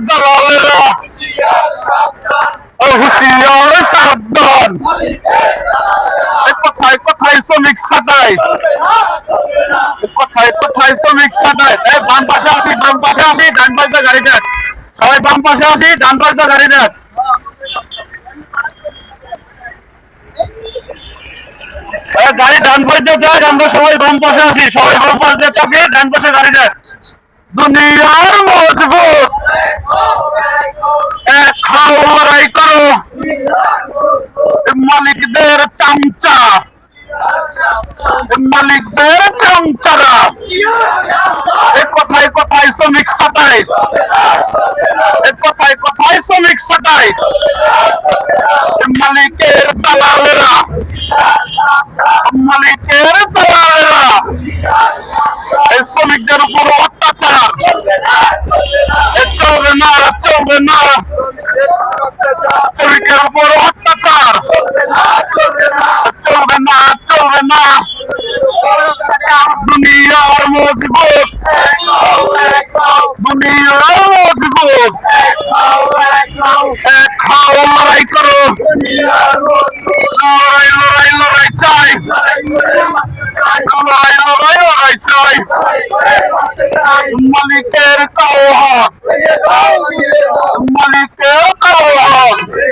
দালালেরা হুঁশিয়ার সাবধান কোথায় কোথায় শ্রমিক ছাঁটাই কোথায় কোথায় শ্রমিক ছাঁটাই বাম পাশে আসি ডান পাশে গাড়ি দেখ সবাই বাম পাশে আসি ডান পাশে গাড়ি দেখ গাড়ি ডান পাশে যাক আমরা সবাই বাম পাশে আসি সবাই বাম পাশে চাপি ডান পাশে গাড়ি দেখ দুনিয়ার মজবুত এক খাও লড়াই করো মালিকদের চামচা মালিকদের চামচারা কোথায় কোথায় শ্রমিক ছাঁটাই কোথায় কোথায় শ্রমিক ছাঁটাই মালিকের দালালেরা এই শ্রমিকদের উপর অত্যাচার চলবে না শ্রমিকের উপর অত্যাচার চলবে না দুনিয়ার মজবুত এক খাও লড়াই করো লড়াই চাই লড়াই চাই মালিকের কাও হক